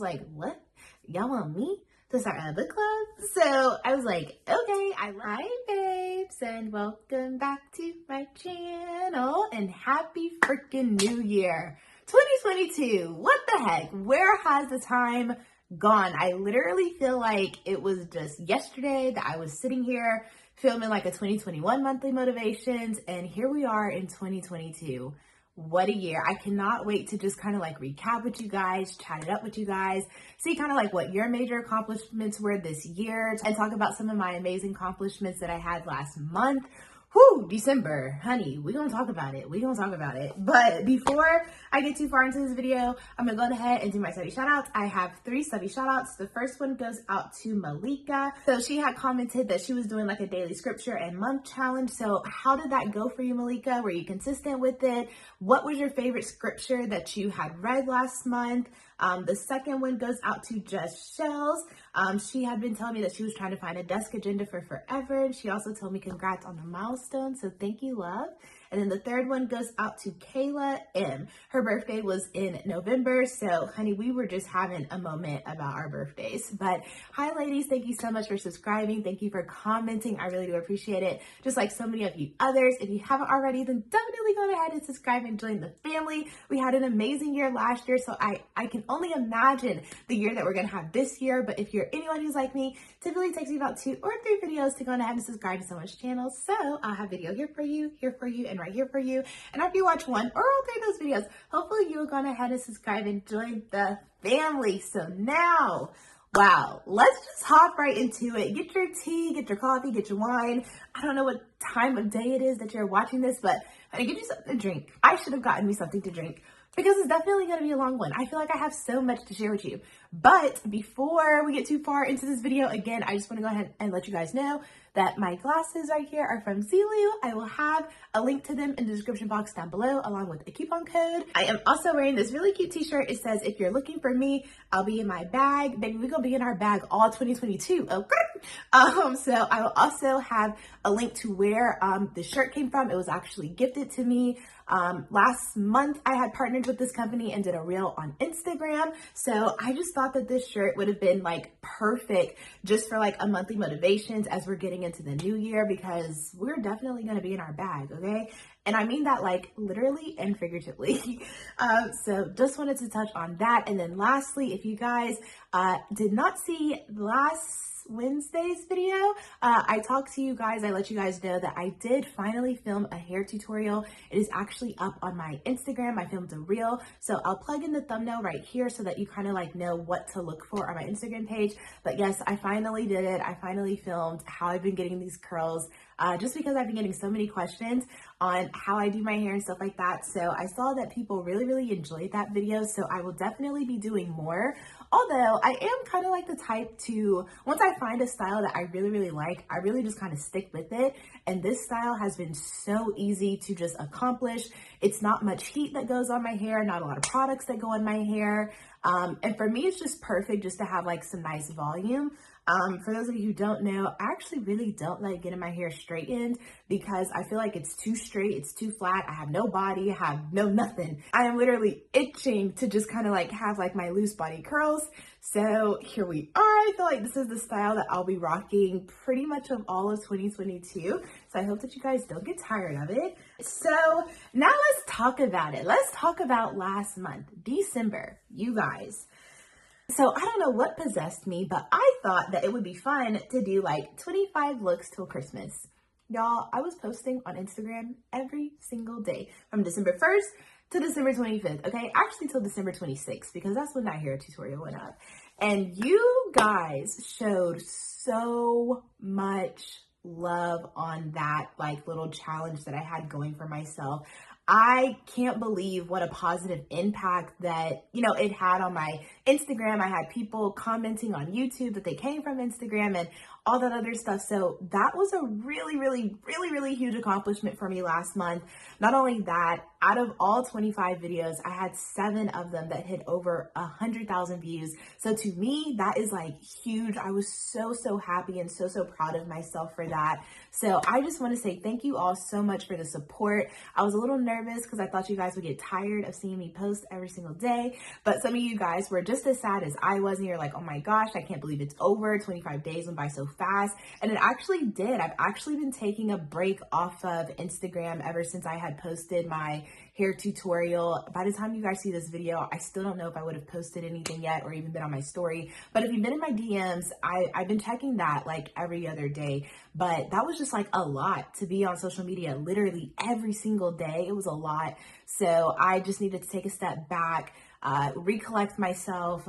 like, what? Y'all want me to start a book club? So I was like, okay, hi babes, and welcome back to my channel, and happy freaking new year. 2022, what the heck? Where has the time gone? I literally feel like it was just yesterday that I was sitting here filming like a 2021 monthly motivations, and here we are in 2022. What a year. I cannot wait to just kind of like recap with you guys, chat it up with you guys, see kind of like what your major accomplishments were this year, and talk about some of my amazing accomplishments that I had last month. Whew, December, honey, we're going to talk about it. But before I get too far into this video, I'm going to go ahead and do my study shout outs. I have 3 study shout outs. The first one goes out to Malika. So she had commented that she was doing like a daily scripture and month challenge. So how did that go for you, Malika? Were you consistent with it? What was your favorite scripture that you had read last month? The second one goes out to Just Shells. She had been telling me that she was trying to find a desk agenda for forever. And she also told me congrats on the milestone. So thank you, love. And then the third one goes out to Kayla M. Her birthday was in November. So honey, we were just having a moment about our birthdays. But hi ladies, thank you so much for subscribing. Thank you for commenting. I really do appreciate it. Just like so many of you others. If you haven't already, then definitely go ahead and subscribe and join the family. We had an amazing year last year. So I can only imagine the year that we're going to have this year. But if you're anyone who's like me, typically it takes me about 2 or 3 videos to go ahead and subscribe to someone's channel. So I'll have video here for you, and right here for you. And after you watch 1 or all 3 of those videos, hopefully you'll go ahead and subscribe and join the family. So now, wow, let's just hop right into it. Get your tea, get your coffee, get your wine. I don't know what time of day it is that you're watching this, but I get you something to drink. I should have gotten me something to drink, because it's definitely going to be a long one. I feel like I have so much to share with you. But before we get too far into this video, again, I just want to go ahead and let you guys know that my glasses right here are from Zulu. I will have a link to them in the description box down below, along with a coupon code. I am also wearing this really cute t-shirt. It says, if you're looking for me, I'll be in my bag. Baby, we're going to be in our bag all 2022, okay? So I will also have a link to where the shirt came from. It was actually gifted to me. Last month I had partnered with this company and did a reel on Instagram. So I just thought that this shirt would have been like perfect just for like a monthly motivations as we're getting into the new year, because we're definitely going to be in our bag. Okay. And I mean that like literally and figuratively. So just wanted to touch on that. And then lastly, if you guys, did not see last Wednesday's video, I talked to you guys, I let you guys know that I did finally film a hair tutorial. It is actually up on my Instagram. I filmed a reel, so I'll plug in the thumbnail right here so that you kind of like know what to look for on my Instagram page. But yes, I finally did it. I finally filmed how I've been getting these curls, just because I've been getting so many questions on how I do my hair and stuff like that. So I saw that people really enjoyed that video, so I will definitely be doing more. Although I am kind of like the type to, once I find a style that I really like, I really just kind of stick with it. And this style has been so easy to just accomplish. It's not much heat that goes on my hair, not a lot of products that go on my hair. And for me, it's just perfect just to have like some nice volume. For those of you who don't know, I actually really don't like getting my hair straightened, because I feel like it's too straight, it's too flat. I have no body, I have no nothing. I am literally itching to just kind of like have like my loose body curls. So here we are. I feel like this is the style that I'll be rocking pretty much of all of 2022. So I hope that you guys don't get tired of it. So now let's talk about it. Let's talk about last month, December, you guys. So I don't know what possessed me, but I thought that it would be fun to do like 25 looks till Christmas. Y'all, I was posting on Instagram every single day from December 1st to December 25th. Okay, actually till December 26th, because that's when that hair tutorial went up. And you guys showed so much love on that like little challenge that I had going for myself. I can't believe what a positive impact that, you know, it had on my Instagram. I had people commenting on YouTube that they came from Instagram, and all that other stuff. So that was a really huge accomplishment for me last month. Not only that, out of all 25 videos, I had 7 of them that hit over 100,000 views. So to me, that is like huge. I was so happy and so proud of myself for that. So I just want to say thank you all so much for the support. I was a little nervous because I thought you guys would get tired of seeing me post every single day, but some of you guys were just as sad as I was, and you're like, oh my gosh, I can't believe it's over. 25 days went by so fast. And it actually did. I've actually been taking a break off of Instagram ever since I had posted my hair tutorial. By the time you guys see this video, I still don't know if I would have posted anything yet or even been on my story. But if you've been in my DMs, I've been checking that like every other day. But that was just like a lot to be on social media literally every single day. It was a lot. So I just needed to take a step back, recollect myself,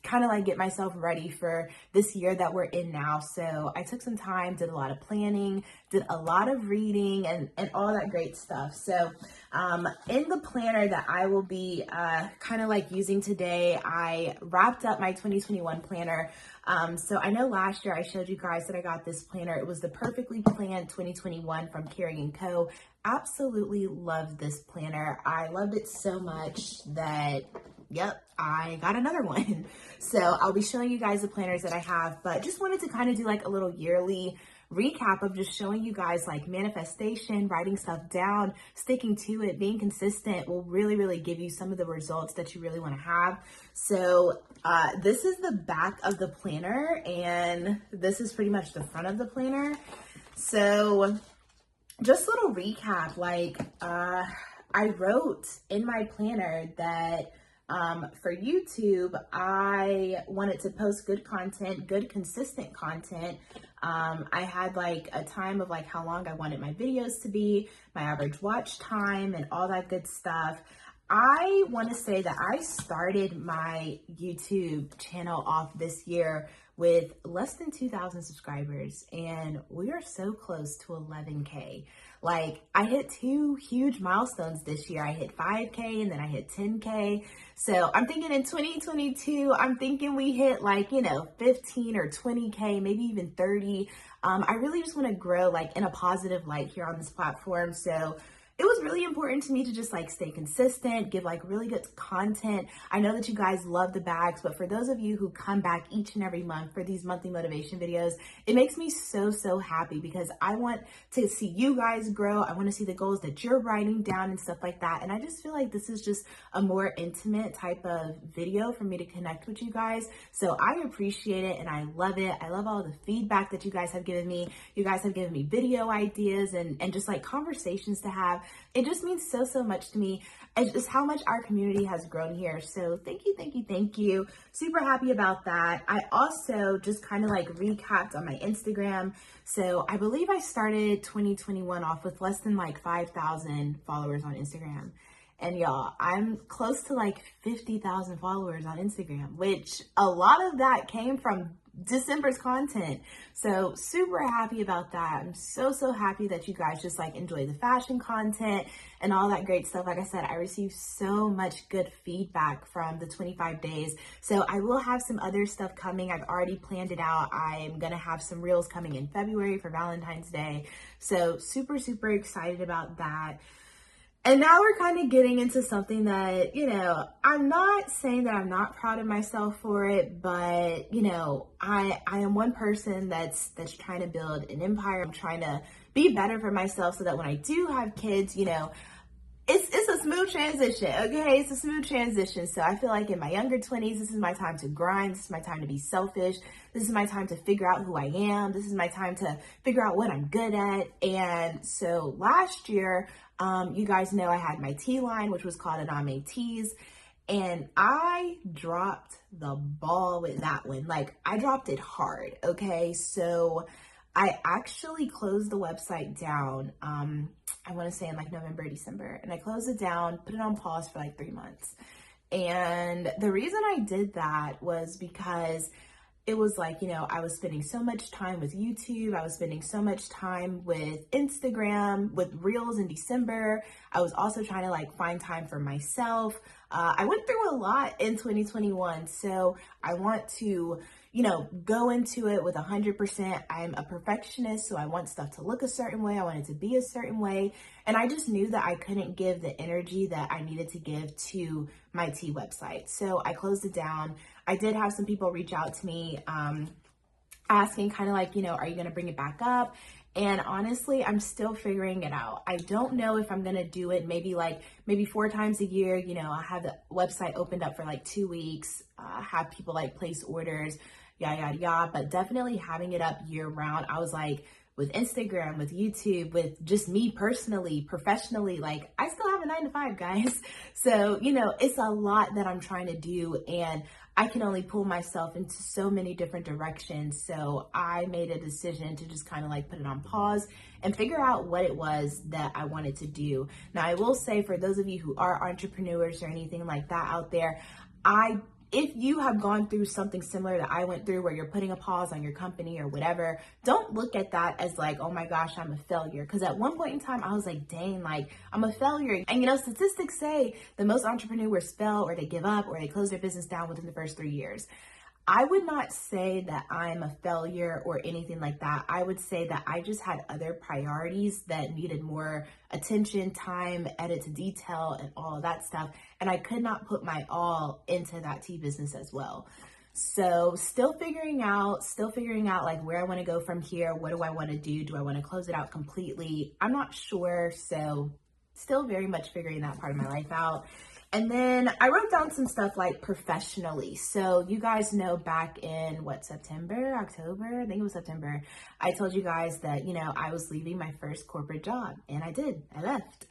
kind of like get myself ready for this year that we're in now. So I took some time, did a lot of planning, did a lot of reading and all that great stuff. So in the planner that I will be kind of like using today, I wrapped up my 2021 planner. So I know last year I showed you guys that I got this planner. It was the Perfectly Planned 2021 from Coil. Absolutely loved this planner. I loved it so much that, yep, I got another one. So I'll be showing you guys the planners that I have, but just wanted to kind of do like a little yearly recap of just showing you guys like manifestation, writing stuff down, sticking to it, being consistent will really give you some of the results that you really want to have. So this is the back of the planner, and this is pretty much the front of the planner. So just a little recap, like I wrote in my planner that for YouTube, I wanted to post good content, good consistent content. I had like a time of like how long I wanted my videos to be, my average watch time, and all that good stuff. I want to say that I started my YouTube channel off this year with less than 2,000 subscribers, and we are so close to 11K. Like, I hit 2 huge milestones this year. I hit 5K and then I hit 10K. So I'm thinking in 2022, I'm thinking we hit like, 15 or 20K, maybe even 30. I really just want to grow like in a positive light here on this platform. So it was really important to me to just like stay consistent, give like really good content. I know that you guys love the bags, but for those of you who come back each and every month for these monthly motivation videos, it makes me so happy because I want to see you guys grow. I want to see the goals that you're writing down and stuff like that. And I just feel like this is just a more intimate type of video for me to connect with you guys. So I appreciate it and I love it. I love all the feedback that you guys have given me. You guys have given me video ideas and just like conversations to have. It just means so much to me. It's just how much our community has grown here. So thank you. Super happy about that. I also just kind of like recapped on my Instagram. So I believe I started 2021 off with less than like 5,000 followers on Instagram. And y'all, I'm close to like 50,000 followers on Instagram, which a lot of that came from December's content. So super happy about that. I'm so happy that you guys just like enjoy the fashion content and all that great stuff. Like I said, I received so much good feedback from the 25 days. So I will have some other stuff coming. I've already planned it out. I'm going to have some reels coming in February for Valentine's Day. So super excited about that. And now we're kind of getting into something that, I'm not saying that I'm not proud of myself for it, but, I am one person that's trying to build an empire. I'm trying to be better for myself so that when I do have kids, it's a smooth transition, okay? It's a smooth transition. So I feel like in my younger 20s, this is my time to grind. This is my time to be selfish. This is my time to figure out who I am. This is my time to figure out what I'm good at. And so last year, you guys know I had my tea line, which was called Aname Teas. And I dropped the ball with that one. Like, I dropped it hard, okay? So I actually closed the website down, I want to say in like November, December. And I closed it down, put it on pause for like 3 months. And the reason I did that was because it was like, I was spending so much time with YouTube. I was spending so much time with Instagram, with Reels in December. I was also trying to like find time for myself. I went through a lot in 2021. So I want to, go into it with 100%. I'm a perfectionist, so I want stuff to look a certain way. I want it to be a certain way. And I just knew that I couldn't give the energy that I needed to give to my tea website. So I closed it down. I did have some people reach out to me, asking kind of like, are you going to bring it back up? And honestly, I'm still figuring it out. I don't know if I'm going to do it maybe 4 times a year. I have the website opened up for like 2 weeks, have people like place orders, yada, yada, yada. But definitely having it up year round, I was like, with Instagram, with YouTube, with just me personally, professionally, like I still have a 9 to 5, guys. So, it's a lot that I'm trying to do, and I can only pull myself into so many different directions. So I made a decision to just kind of like put it on pause and figure out what it was that I wanted to do. Now, I will say, for those of you who are entrepreneurs or anything like that out there, if you have gone through something similar that I went through, where you're putting a pause on your company or whatever, don't look at that as like, oh my gosh, I'm a failure. Because at one point in time, I was like, dang, like I'm a failure. And statistics say that most entrepreneurs fail, or they give up, or they close their business down within the first 3 years. I would not say that I'm a failure or anything like that. I would say that I just had other priorities that needed more attention, time, edit to detail, and all of that stuff. And I could not put my all into that tea business as well. So still figuring out like where I want to go from here. What do I want to do? Do I want to close it out completely? I'm not sure. So still very much figuring that part of my life out. And then I wrote down some stuff like professionally. So you guys know, back in October, I think it was September, I told you guys that, I was leaving my first corporate job, and I did. I left.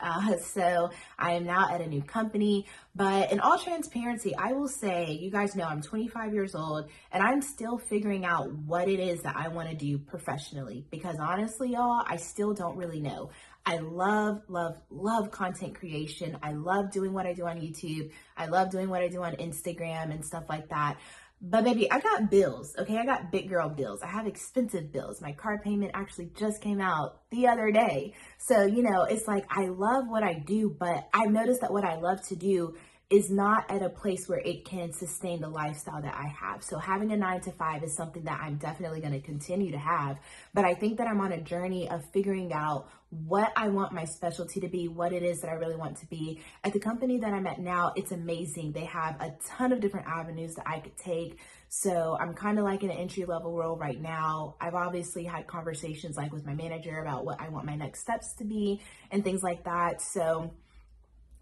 So I am now at a new company, but in all transparency, I will say, you guys know I'm 25 years old, and I'm still figuring out what it is that I want to do professionally, because honestly, y'all, I still don't really know. I love, love, love content creation. I love doing what I do on YouTube. I love doing what I do on Instagram and stuff like that. But baby, I got bills, okay? I got big girl bills. I have expensive bills. My car payment actually just came out the other day. So, it's like I love what I do, but I've noticed that what I love to do is not at a place where it can sustain the lifestyle that I have. So having a 9 to 5 is something that I'm definitely going to continue to have. But I think that I'm on a journey of figuring out what I want my specialty to be, what it is that I really want to be. At the company that I'm at now, it's amazing. They have a ton of different avenues that I could take. So I'm kind of like in an entry level role right now. I've obviously had conversations like with my manager about what I want my next steps to be and things like that. So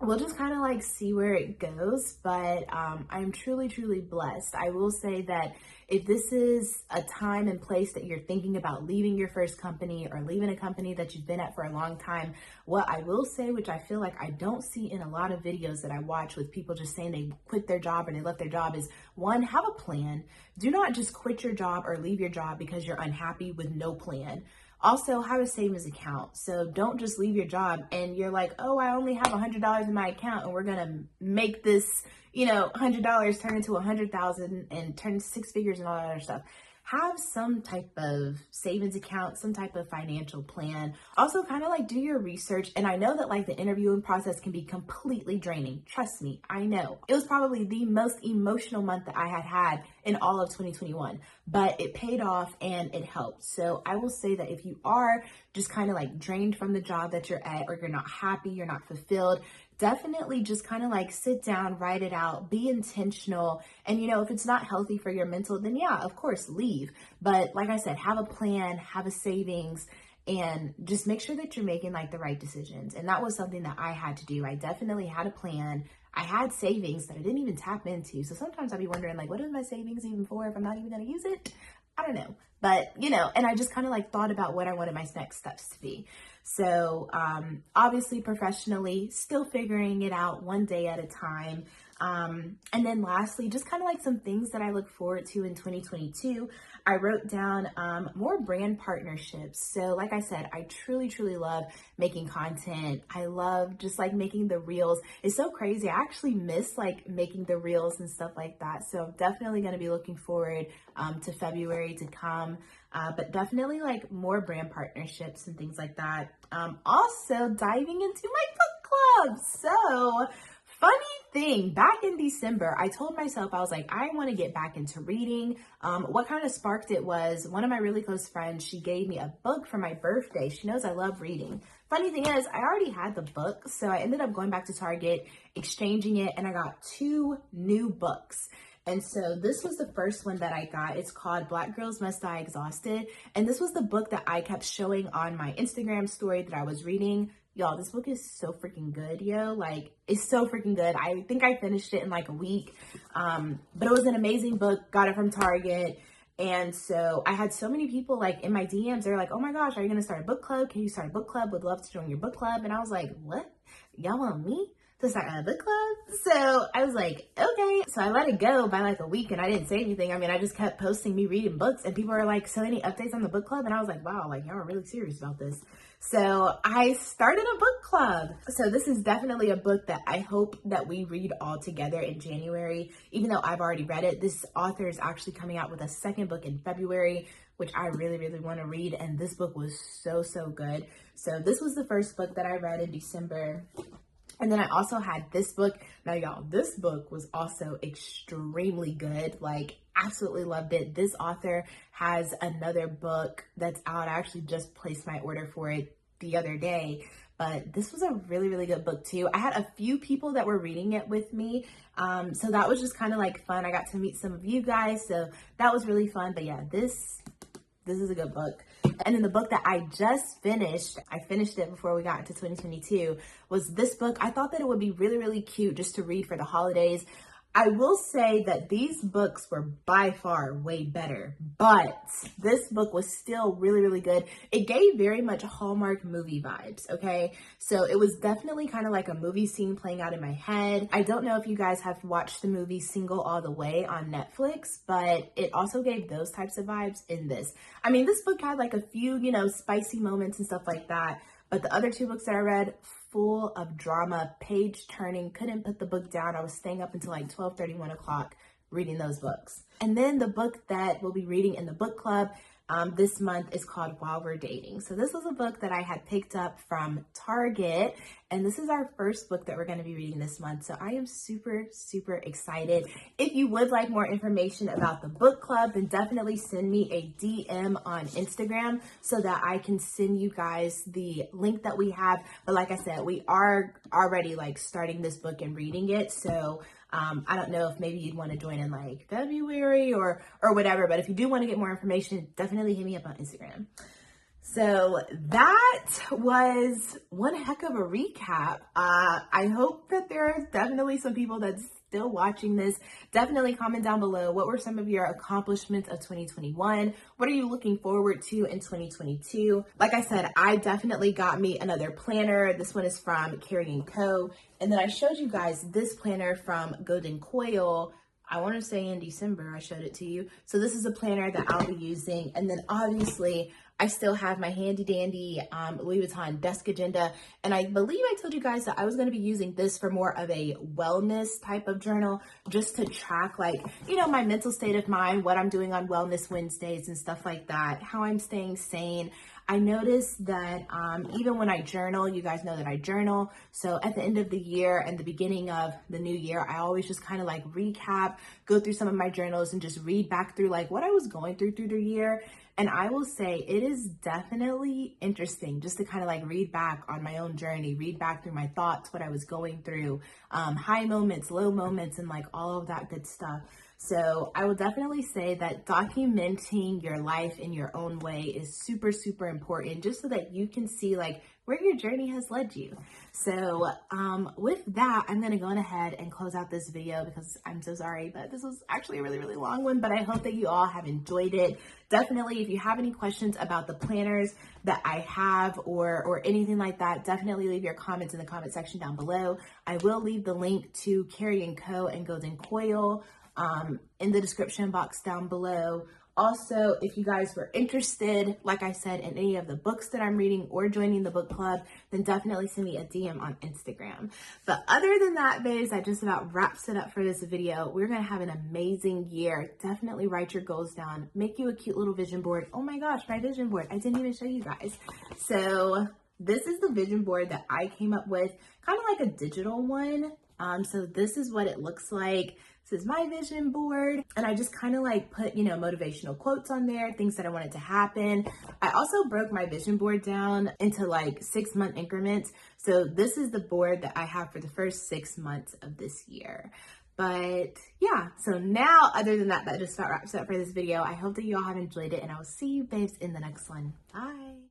we'll just kind of like see where it goes, but I'm truly, truly blessed. I will say that if this is a time and place that you're thinking about leaving your first company or leaving a company that you've been at for a long time, what I will say, which I feel like I don't see in a lot of videos that I watch with people just saying they quit their job or they left their job, is one, have a plan. Do not just quit your job or leave your job because you're unhappy with no plan. Also, have a savings account. So don't just leave your job and you're like, oh, I only have $100 in my account and we're going to make this, $100 turn into 100,000 and turn 6 figures and all that other stuff. Have some type of savings account, some type of financial plan. Also, kind of like do your research. And I know that like the interviewing process can be completely draining. Trust me, I know. It was probably the most emotional month that I had in all of 2021, but it paid off and it helped. So I will say that if you are just kind of like drained from the job that you're at, or you're not happy, you're not fulfilled, definitely just kind of like sit down, write it out, be intentional. And if it's not healthy for your mental, then yeah, of course, leave. But like I said, have a plan, have a savings, and just make sure that you're making like the right decisions. And that was something that I had to do. I definitely had a plan. I had savings that I didn't even tap into. So sometimes I'd be wondering like, what is my savings even for if I'm not even going to use it? I don't know. But, and I just kind of like thought about what I wanted my next steps to be. So obviously professionally, still figuring it out one day at a time. And then lastly, just kind of like some things that I look forward to in 2022. I wrote down more brand partnerships. So like I said, I truly, truly love making content. I love just like making the reels. It's so crazy. I actually miss like making the reels and stuff like that. So I'm definitely going to be looking forward to February to come. But definitely like more brand partnerships and things like that. Also diving into my book club. So funny thing. Back in December, I told myself, I was like, I want to get back into reading. What kind of sparked it was one of my really close friends, she gave me a book for my birthday. She knows I love reading. Funny thing is, I already had the book, so I ended up going back to Target, exchanging it, and I got 2 new books. And so this was the first one that I got. It's called Black Girls Must Die Exhausted. And this was the book that I kept showing on my Instagram story that I was reading. Y'all, this book is so freaking good, yo. Like, it's so freaking good. I think I finished it in like a week. But it was an amazing book. Got it from Target. And so I had so many people like in my DMs. They're like, oh my gosh, are you going to start a book club? Can you start a book club? Would love to join your book club. And I was like, what? Y'all want me to start a book club? So I was like, okay. So I let it go by like a week and I didn't say anything. I mean, I just kept posting me reading books and people are like, so any updates on the book club? And I was like, wow, like y'all are really serious about this. So I started a book club. So this is definitely a book that I hope that we read all together in January. Even though I've already read it, this author is actually coming out with a second book in February, which I really, really want to read. And this book was so, so good. So this was the first book that I read in December. And then I also had this book. Now, y'all, this book was also extremely good. Like, absolutely loved it. This author has another book that's out. I actually just placed my order for it the other day. But this was a really, really good book too. I had a few people that were reading it with me. So that was just kind of like fun. I got to meet some of you guys. So that was really fun. But yeah, this is a good book. And then the book that I just finished, I finished it before we got into 2022, was this book. I thought that it would be really, really cute just to read for the holidays. I will say that these books were by far way better, but this book was still really, really good. It gave very much Hallmark movie vibes, okay? So it was definitely kind of like a movie scene playing out in my head. I don't know if you guys have watched the movie Single All the Way on Netflix, but it also gave those types of vibes in this. I mean, this book had like a few, you know, spicy moments and stuff like that, but the other 2 books that I read, full of drama, page turning, couldn't put the book down. I was staying up until like 12:30, 1 o'clock reading those books. And then the book that we'll be reading in the book club this month is called While We're Dating. So this was a book that I had picked up from Target, and this is our first book that we're going to be reading this month. So I am super, super excited. If you would like more information about the book club, then definitely send me a DM on Instagram so that I can send you guys the link that we have. But like I said, we are already like starting this book and reading it. So I don't know if maybe you'd want to join in like February or whatever, but if you do want to get more information, definitely hit me up on Instagram. So that was one heck of a recap. I hope that there are definitely some people that's still watching this. Definitely comment down below. What were some of your accomplishments of 2021? What are you looking forward to in 2022? Like I said, I definitely got me another planner. This one is from Coil. And then I showed you guys this planner from Coil. I want to say in December, I showed it to you. So this is a planner that I'll be using. And then obviously I still have my handy dandy Louis Vuitton desk agenda. And I believe I told you guys that I was going to be using this for more of a wellness type of journal, just to track like, you know, my mental state of mind, what I'm doing on Wellness Wednesdays and stuff like that, how I'm staying sane. I noticed that even when I journal, you guys know that I journal. So at the end of the year and the beginning of the new year, I always just kind of like recap, go through some of my journals and just read back through like what I was going through the year. And I will say it is definitely interesting just to kind of like read back on my own journey, read back through my thoughts, what I was going through, high moments, low moments, and like all of that good stuff. So I will definitely say that documenting your life in your own way is super, super important, just so that you can see like where your journey has led you. So with that, I'm going to go on ahead and close out this video because I'm so sorry, but this was actually a really, really long one, but I hope that you all have enjoyed it. Definitely, if you have any questions about the planners that I have or anything like that, definitely leave your comments in the comment section down below. I will leave the link to Carrie & Co. and Golden Coil in the description box down below. Also, if you guys were interested, like I said, in any of the books that I'm reading or joining the book club, then definitely send me a DM on Instagram. But other than that, babes, that just about wraps it up for this video. We're going to have an amazing year. Definitely write your goals down. Make you a cute little vision board. Oh my gosh, my vision board. I didn't even show you guys. So This is the vision board that I came up with, kind of like a digital one. So this is what it looks like. This is my vision board. And I just kind of like put, motivational quotes on there, things that I wanted to happen. I also broke my vision board down into like 6-month increments. So this is the board that I have for the first 6 months of this year. But yeah, so now other than that, that just about wraps up for this video. I hope that you all have enjoyed it, and I will see you babes in the next one. Bye.